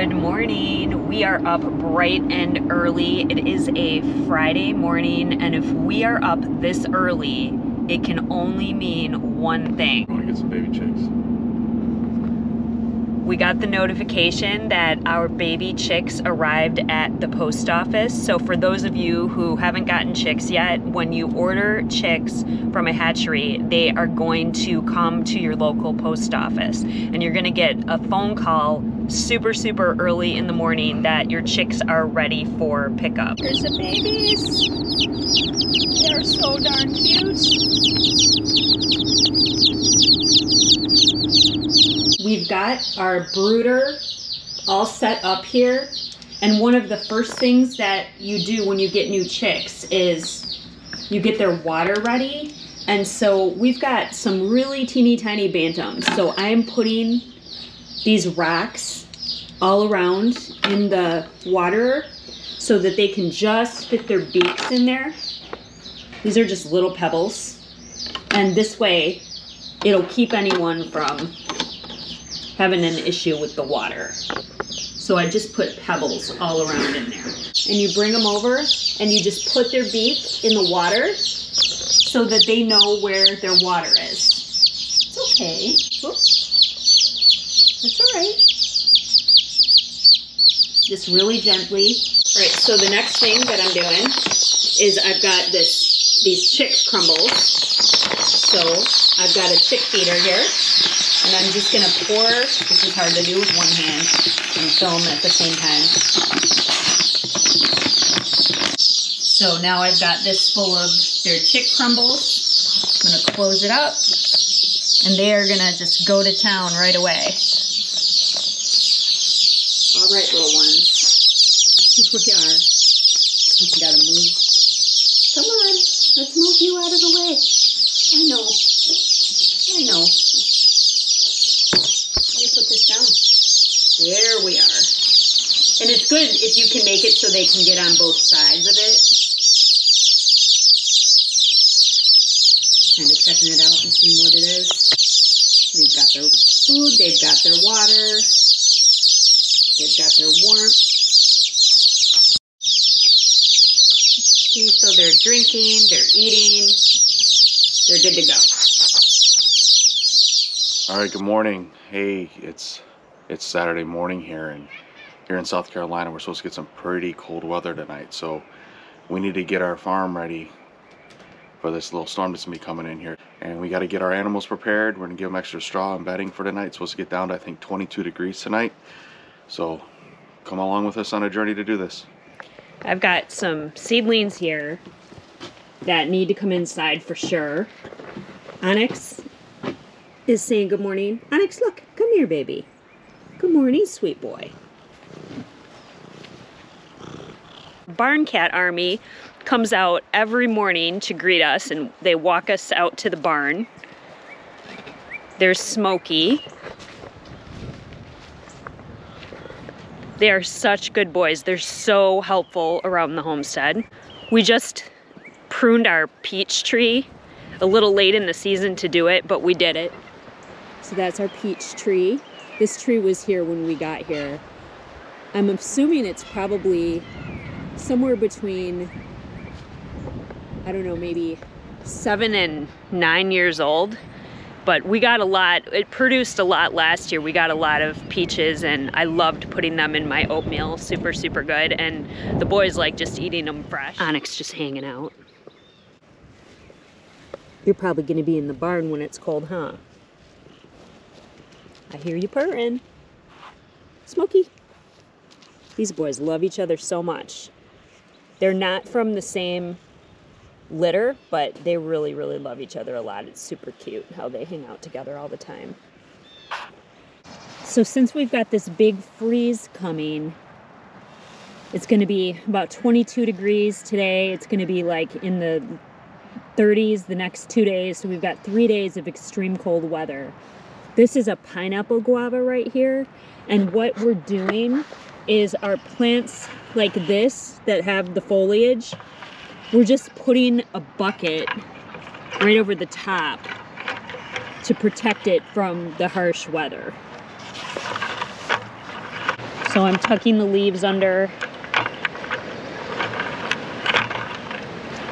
Good morning. We are up bright and early. It is a Friday morning, and if we are up this early, it can only mean one thing. I want to get some baby chicks. We got the notification that our baby chicks arrived at the post office. So for those of you who haven't gotten chicks yet, when you order chicks from a hatchery, they are going to come to your local post office. And you're gonna get a phone call super early in the morning that your chicks are ready for pickup. Here's the babies. They're so darn cute. We've got our brooder all set up here, and one of the first things that you do when you get new chicks is you get their water ready. And so we've got some really teeny tiny bantams. So I'm putting these rocks all around in the water so that they can just fit their beaks in there. These are just little pebbles, and this way it'll keep anyone from having an issue with the water. So I just put pebbles all around in there. And you bring them over and you just put their beak in the water so that they know where their water is. It's okay. Oops. That's all right. Just really gently. All right, so the next thing that I'm doing is I've got these chick crumbles. So I've got a chick feeder here. And I'm just gonna pour, this is hard to do with one hand, and film at the same time. So now I've got this full of their chick crumbles. I'm gonna close it up, and they are gonna just go to town right away. All right, little ones, here we are. We gotta move. Come on, let's move you out of the way. I know. Put this down. There we are. And it's good if you can make it so they can get on both sides of it. Kind of checking it out and seeing what it is. They've got their food, they've got their water, they've got their warmth. See, so they're drinking, they're eating, they're good to go. All right, good morning. Hey, it's Saturday morning here, and here in South Carolina we're supposed to get some pretty cold weather tonight, so we need to get our farm ready for this little storm that's gonna be coming in here. And we got to get our animals prepared. We're gonna give them extra straw and bedding for tonight. It's supposed to get down to I think 22 degrees tonight, so come along with us on a journey to do this. I've got some seedlings here that need to come inside for sure. Onyx is saying good morning. Onyx, look, come here, baby. Good morning, sweet boy. Barn cat army comes out every morning to greet us, and they walk us out to the barn. There's Smokey. They are such good boys. They're so helpful around the homestead. We just pruned our peach tree a little late in the season to do it, but we did it. So that's our peach tree. This tree was here when we got here. I'm assuming it's probably somewhere between, I don't know, maybe 7 and 9 years old. But we got a lot, it produced a lot last year. We got a lot of peaches, and I loved putting them in my oatmeal. Super good. And the boys like just eating them fresh. Onyx just hanging out. You're probably gonna be in the barn when it's cold, huh? I hear you purring. Smokey. These boys love each other so much. They're not from the same litter, but they really love each other a lot. It's super cute how they hang out together all the time. So since we've got this big freeze coming, it's going to be about 22 degrees today. It's going to be like in the 30s the next 2 days. So we've got 3 days of extreme cold weather. This is a pineapple guava right here. And what we're doing is our plants like this that have the foliage, we're just putting a bucket right over the top to protect it from the harsh weather. So I'm tucking the leaves under.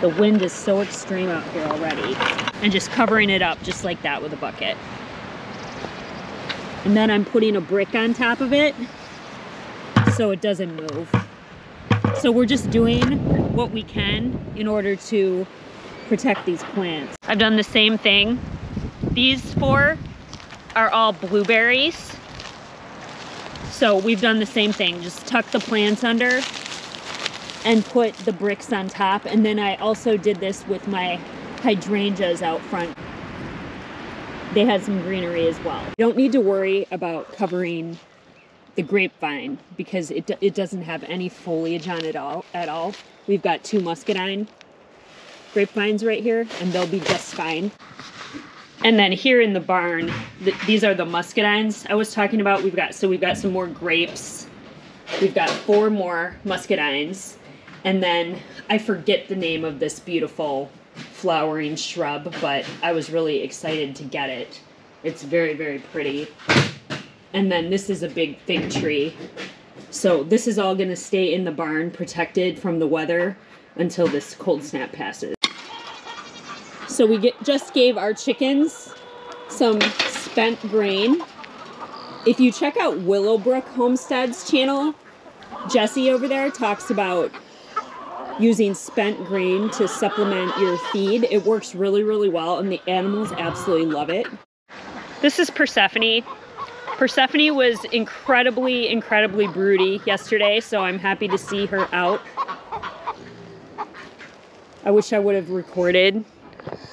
The wind is so extreme out here already. And just covering it up just like that with a bucket. And then I'm putting a brick on top of it so it doesn't move. So we're just doing what we can in order to protect these plants. I've done the same thing. These 4 are all blueberries. So we've done the same thing, just tuck the plants under and put the bricks on top. And then I also did this with my hydrangeas out front. They had some greenery as well. You don't need to worry about covering the grapevine because it doesn't have any foliage on it at all. We've got 2 muscadine grapevines right here, and they'll be just fine. And then here in the barn, these are the muscadines I was talking about. We've got some more grapes. We've got 4 more muscadines. And then I forget the name of this beautiful flowering shrub, but I was really excited to get it. It's very, very pretty. And then this is a big fig tree. So this is all gonna stay in the barn protected from the weather until this cold snap passes. So we just gave our chickens some spent grain. If you check out Willowbrook Homestead's channel, Jesse over there talks about using spent grain to supplement your feed. It works really, really well, and the animals absolutely love it. This is Persephone. Persephone was incredibly, incredibly broody yesterday, so I'm happy to see her out. I wish I would have recorded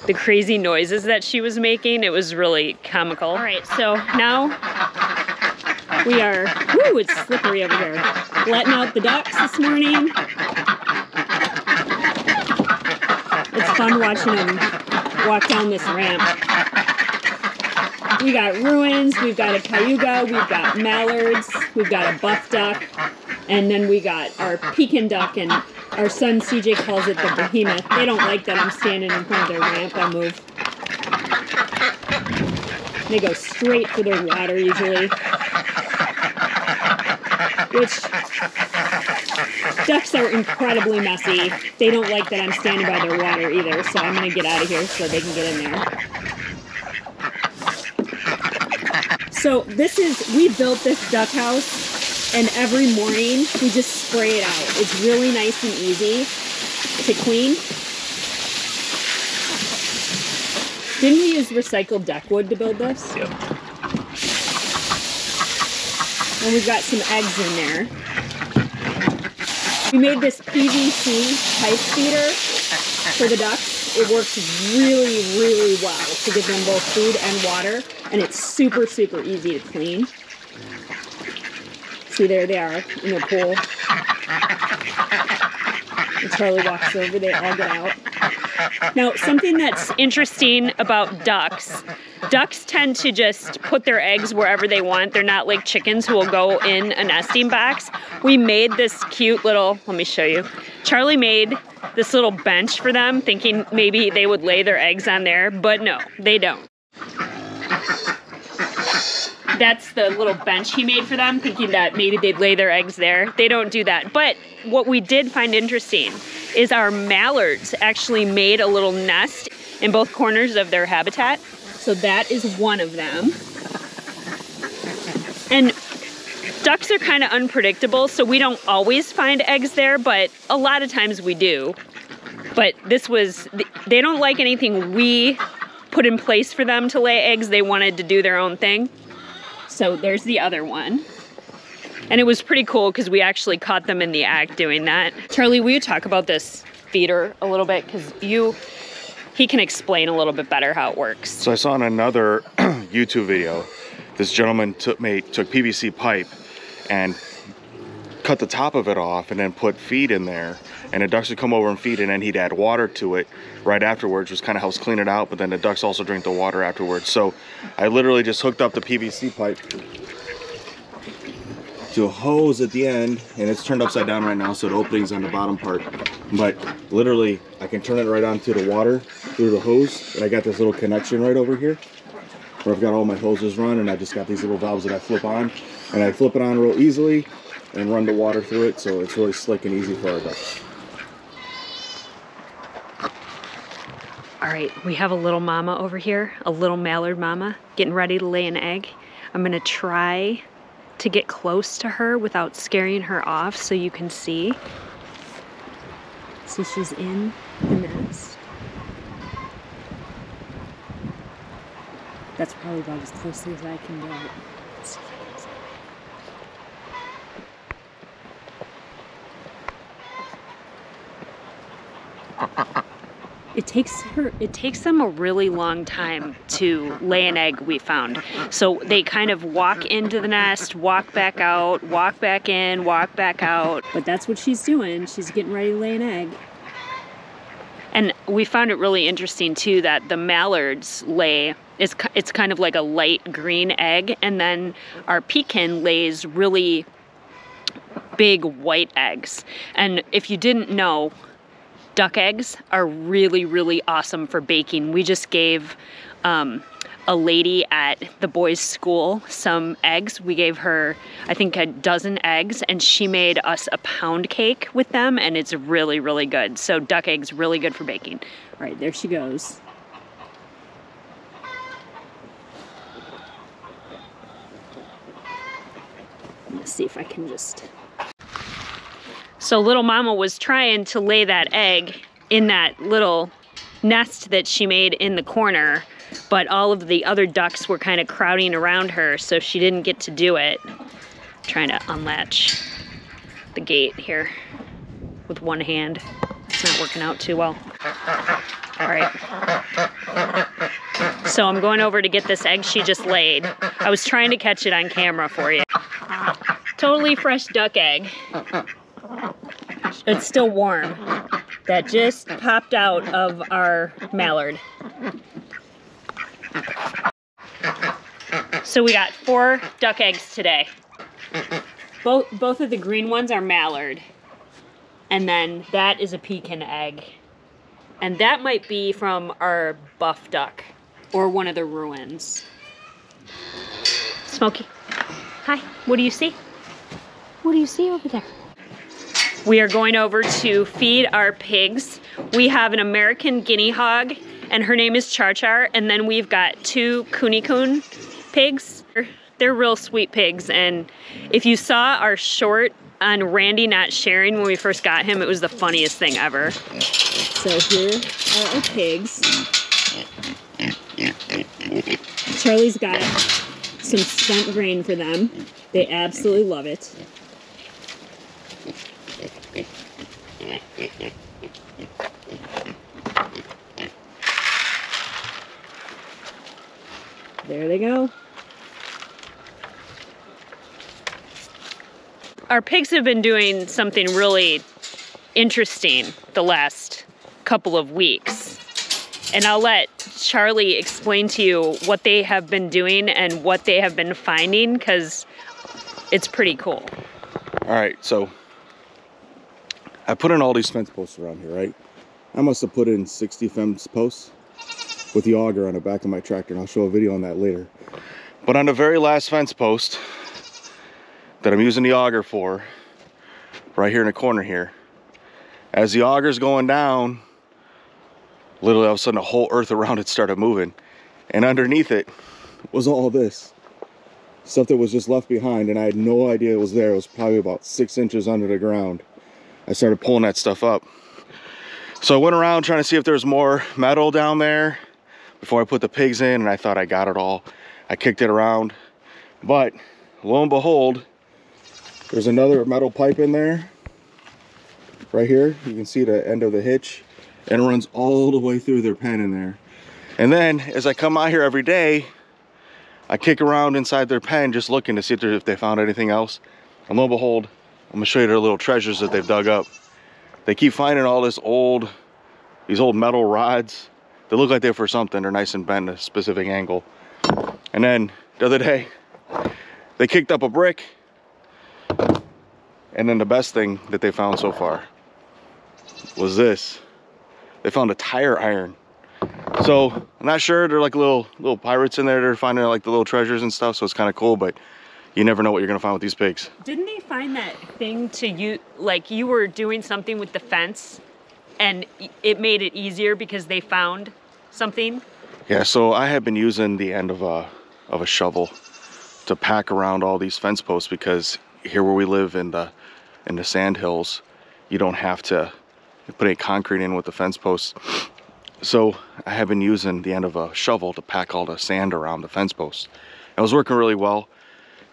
the crazy noises that she was making. It was really comical. All right, so now we are, whoo, it's slippery over here. Letting out the ducks this morning. It's fun watching them walk down this ramp. We got ruins, we've got a cayuga, we've got mallards, we've got a buff duck, and then we got our Pekin duck, and our son CJ calls it the behemoth. They don't like that I'm standing in front of their ramp. I move. They go straight for their water usually. Which, ducks are incredibly messy. They don't like that I'm standing by their water either, so I'm gonna get out of here so they can get in there. So we built this duck house, and every morning we just spray it out. It's really nice and easy to clean. Didn't we use recycled deck wood to build this? Yep. And we've got some eggs in there. We made this PVC pipe feeder for the ducks. It works really, really well to give them both food and water, and it's super, super easy to clean. See, there they are in their pool. And Charlie walks over, they all get out. Now, something that's interesting about ducks tend to just put their eggs wherever they want. They're not like chickens who will go in a nesting box. We made this cute little, let me show you. Charlie made this little bench for them, thinking maybe they would lay their eggs on there, but no, they don't. That's the little bench he made for them, thinking that maybe they'd lay their eggs there. They don't do that. But what we did find interesting is our mallards actually made a little nest in both corners of their habitat. So that is one of them. And ducks are kind of unpredictable, so we don't always find eggs there, but a lot of times we do. But they don't like anything we put in place for them to lay eggs. They wanted to do their own thing. So there's the other one. And it was pretty cool because we actually caught them in the act doing that. Charlie, will you talk about this feeder a little bit? Because he can explain a little bit better how it works. So I saw in another YouTube video, this gentleman took PVC pipe and cut the top of it off and then put feed in there. And the ducks would come over and feed, and then he'd add water to it right afterwards, which kind of helps clean it out, but then the ducks also drink the water afterwards. So I literally just hooked up the PVC pipe to a hose at the end, and it's turned upside down right now, so the opening's on the bottom part. But literally, I can turn it right onto the water through the hose, and I got this little connection right over here where I've got all my hoses run, and I just got these little valves that I flip on, and I flip it on real easily, and run the water through it, so it's really slick and easy for our ducks. All right, we have a little mama over here, a little mallard mama, getting ready to lay an egg. I'm gonna try to get close to her without scaring her off so you can see. See, she's in the nest. That's probably about as closely as I can get. Let's see if I can see. It takes them a really long time to lay an egg, we found. So they kind of walk into the nest, walk back out, walk back in, walk back out. But that's what she's doing. She's getting ready to lay an egg. And we found it really interesting too that the mallards lay, it's kind of like a light green egg, and then our pekin lays really big white eggs. And if you didn't know, duck eggs are really, really awesome for baking. We just gave a lady at the boys' school some eggs. We gave her, I think, a dozen eggs, and she made us a pound cake with them, and it's really, really good. So duck eggs, really good for baking. All right, there she goes. Let's see if I can just... So little mama was trying to lay that egg in that little nest that she made in the corner, but all of the other ducks were kind of crowding around her, so she didn't get to do it. Trying to unlatch the gate here with one hand. It's not working out too well. All right. So I'm going over to get this egg she just laid. I was trying to catch it on camera for you. Totally fresh duck egg. It's still warm. That just popped out of our mallard. So we got 4 duck eggs today. Both of the green ones are mallard. And then that is a pekin egg. And that might be from our buff duck or one of the ruins. Smokey, hi, what do you see? What do you see over there? We are going over to feed our pigs. We have an American guinea hog, and her name is Char Char, and then we've got 2 Kuni Kun pigs. They're real sweet pigs, and if you saw our short on Randy not sharing when we first got him, it was the funniest thing ever. So here are our pigs. Charlie's got some spent grain for them. They absolutely love it. There they go. Our pigs have been doing something really interesting the last couple of weeks. And I'll let Charlie explain to you what they have been doing and what they have been finding, because it's pretty cool. All right, so I put in all these fence posts around here, right? I must have put in 60 fence posts with the auger on the back of my tractor, and I'll show a video on that later. But on the very last fence post that I'm using the auger for, right here in the corner here, as the auger's going down, literally all of a sudden the whole earth around it started moving, and underneath it was all this stuff that was just left behind, and I had no idea it was there. It was probably about 6 inches under the ground. I started pulling that stuff up. So I went around trying to see if there's more metal down there before I put the pigs in, and I thought I got it all. I kicked it around, but lo and behold, there's another metal pipe in there. Right here, you can see the end of the hitch, and it runs all the way through their pen in there. And then, as I come out here every day, I kick around inside their pen just looking to see if they found anything else. And lo and behold, I'm gonna show you their little treasures that they've dug up. They keep finding all these old metal rods that look like they're for something. They're nice and bent at a specific angle. And then the other day, they kicked up a brick. And then the best thing that they found so far was this. They found a tire iron. So I'm not sure, they're like little pirates in there. They're finding like the little treasures and stuff, so it's kind of cool. But you never know what you're gonna find with these pigs. Didn't they find that thing to you, like you were doing something with the fence and it made it easier because they found something? Yeah, so I have been using the end of a shovel to pack around all these fence posts, because here where we live in the sand hills, you don't have to put any concrete in with the fence posts. So I have been using the end of a shovel to pack all the sand around the fence posts. It was working really well,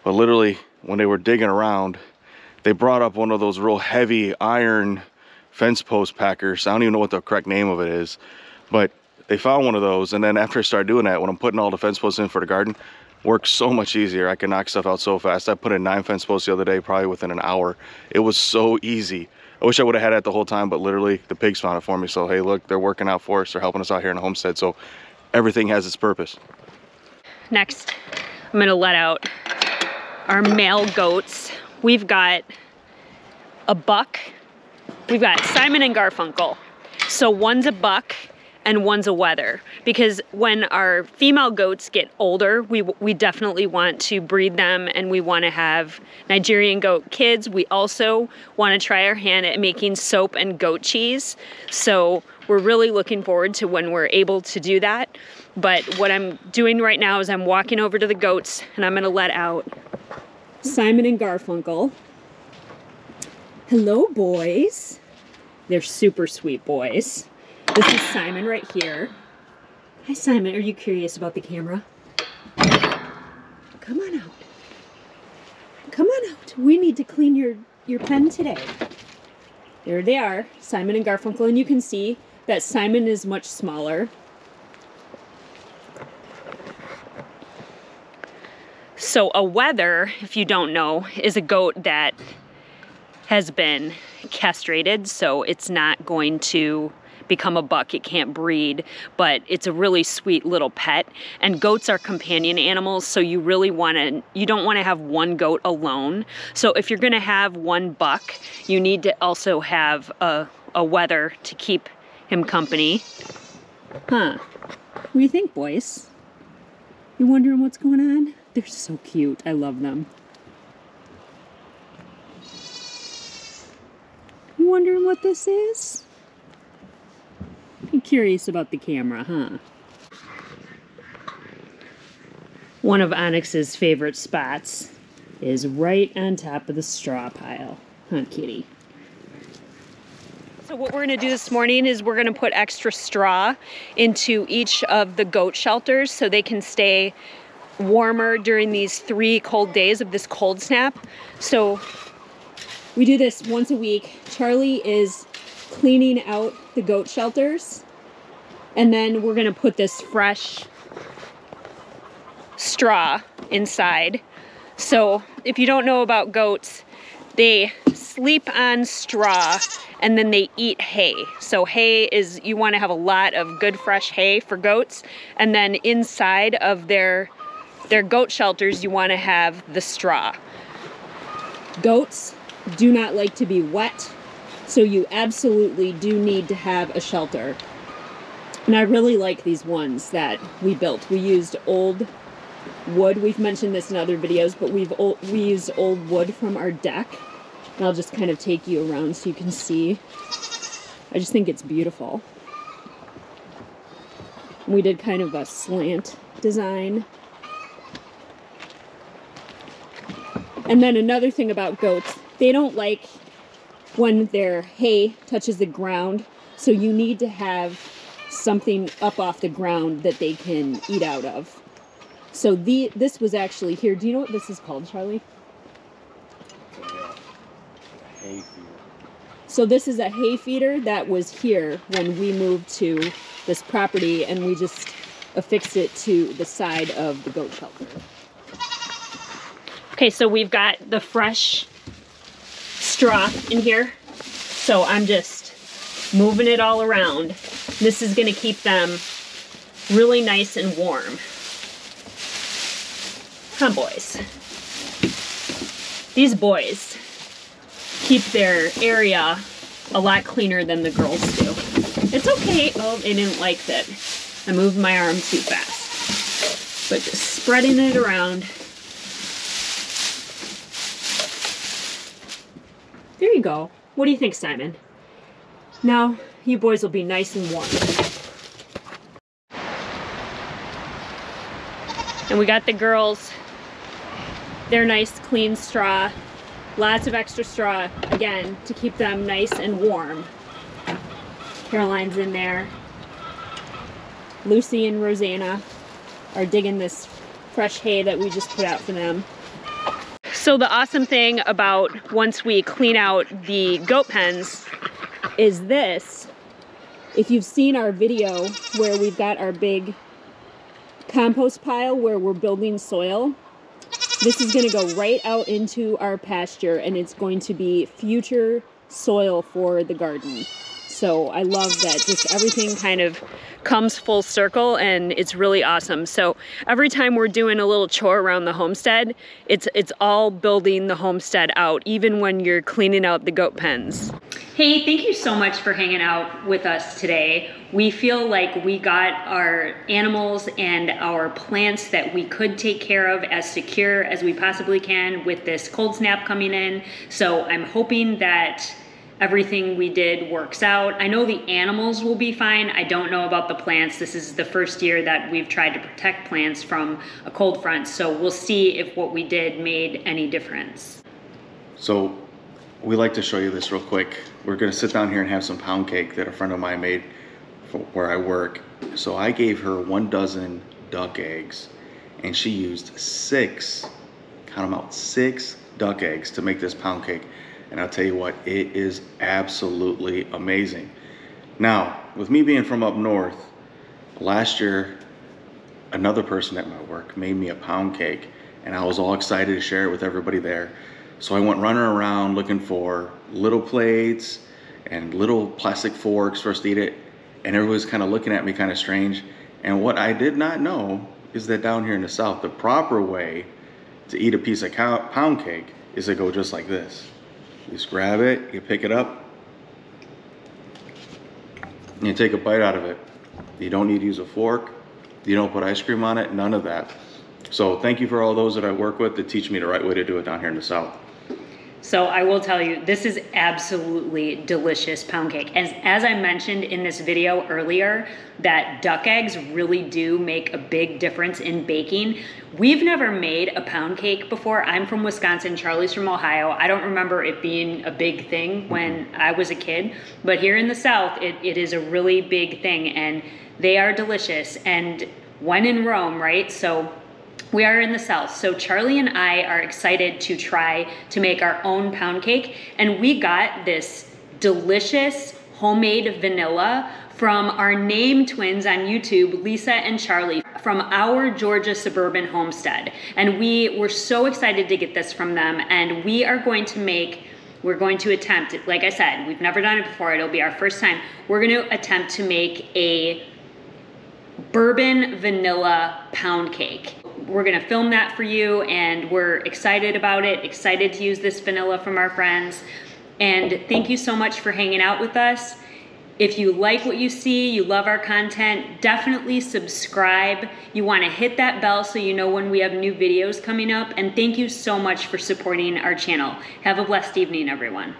but literally when they were digging around, they brought up one of those real heavy iron fence post packers. I don't even know what the correct name of it is, but they found one of those, and then after I started doing that, when I'm putting all the fence posts in for the garden, works so much easier. I can knock stuff out so fast. I put in 9 fence posts the other day, probably within an hour. It was so easy. I wish I would have had it the whole time, but literally the pigs found it for me. So hey, look, they're working out for us. They're helping us out here in the homestead. So everything has its purpose. Next, I'm gonna let out our male goats. We've got a buck. We've got Simon and Garfunkel. So one's a buck and one's a wether, because when our female goats get older, we definitely want to breed them, and we want to have Nigerian goat kids. We also want to try our hand at making soap and goat cheese. So we're really looking forward to when we're able to do that. But what I'm doing right now is I'm walking over to the goats, and I'm gonna let out Simon and Garfunkel. Hello, boys. They're super sweet boys. This is Simon right here. Hi, Simon. Are you curious about the camera? Come on out. Come on out. We need to clean your pen today. There they are, Simon and Garfunkel. And you can see that Simon is much smaller. So a wether, if you don't know, is a goat that has been castrated, so it's not going to become a buck. It can't breed, but it's a really sweet little pet. And goats are companion animals, so you don't want to have one goat alone. So if you're going to have one buck, you need to also have a wether to keep him company. Huh. What do you think, boys? You wondering what's going on? They're so cute. I love them. You wondering what this is? You're curious about the camera, huh? One of Onyx's favorite spots is right on top of the straw pile. Huh, kitty? So what we're gonna do this morning is we're gonna put extra straw into each of the goat shelters so they can stay warmer during these 3 cold days of this cold snap. So we do this once a week. Charlie is cleaning out the goat shelters, and then we're gonna put this fresh straw inside. So if you don't know about goats, they sleep on straw and then they eat hay. So hay is, you want to have a lot of good fresh hay for goats, and then inside of their goat shelters you want to have the straw. Goats do not like to be wet, so you absolutely do need to have a shelter. And I really like these ones that we built. We used old wood. We've mentioned this in other videos, but we used old wood from our deck. And I'll just kind of take you around so you can see. I just think it's beautiful. We did kind of a slant design. And then another thing about goats, they don't like when their hay touches the ground, so you need to have something up off the ground that they can eat out of. So this was actually here. Do you know what this is called, Charlie? Hay feeder. So this is a hay feeder that was here when we moved to this property, and we just affixed it to the side of the goat shelter. Okay, so we've got the fresh straw in here. So I'm just moving it all around. This is gonna keep them really nice and warm. Huh, boys? These boys keep their area a lot cleaner than the girls do. It's okay. Oh, they didn't like that. I moved my arm too fast. But just spreading it around. There you go. What do you think, Simon? Now, you boys will be nice and warm. And we got the girls their nice clean straw. Lots of extra straw, again, to keep them nice and warm. Caroline's in there. Lucy and Rosanna are digging this fresh hay that we just put out for them. So the awesome thing about once we clean out the goat pens is this. If you've seen our video where we've got our big compost pile where we're building soil, this is going to go right out into our pasture, and it's going to be future soil for the garden. So I love that just everything kind of comes full circle, and it's really awesome. So every time we're doing a little chore around the homestead, it's all building the homestead out, even when you're cleaning out the goat pens. Hey, thank you so much for hanging out with us today. We feel like we got our animals and our plants that we could take care of as secure as we possibly can with this cold snap coming in. So I'm hoping that everything we did works out. I know the animals will be fine. I don't know about the plants. This is the first year that we've tried to protect plants from a cold front. So we'll see if what we did made any difference. So we like to show you this real quick. We're gonna sit down here and have some pound cake that a friend of mine made for where I work. So I gave her 1 dozen duck eggs, and she used 6, count them out, 6 duck eggs to make this pound cake. And I'll tell you what, it is absolutely amazing. Now, with me being from up north, last year, another person at my work made me a pound cake, and I was all excited to share it with everybody there. So I went running around looking for little plates and little plastic forks for us to eat it, and everybody was kind of looking at me kind of strange. And what I did not know is that down here in the South, the proper way to eat a piece of pound cake is to go just like this. You just grab it, you pick it up, and you take a bite out of it. You don't need to use a fork. You don't put ice cream on it, none of that. So thank you for all those that I work with that teach me the right way to do it down here in the South. So I will tell you, this is absolutely delicious pound cake. As I mentioned in this video earlier, that duck eggs really do make a big difference in baking. We've never made a pound cake before. I'm from Wisconsin, Charley's from Ohio. I don't remember it being a big thing when I was a kid, but here in the South, it is a really big thing, and they are delicious. And when in Rome, right? So we are in the South, so Charley and I are excited to try to make our own pound cake, and we got this delicious homemade vanilla from our name twins on YouTube, Lisa and Charley, from Our Georgia Suburban Homestead. And we were so excited to get this from them, and we're going to attempt, like I said, we've never done it before, it'll be our first time. We're gonna attempt to make a bourbon vanilla pound cake. We're gonna film that for you, and we're excited about it, excited to use this vanilla from our friends. And thank you so much for hanging out with us. If you like what you see, you love our content, definitely subscribe. You wanna hit that bell so you know when we have new videos coming up. And thank you so much for supporting our channel. Have a blessed evening, everyone.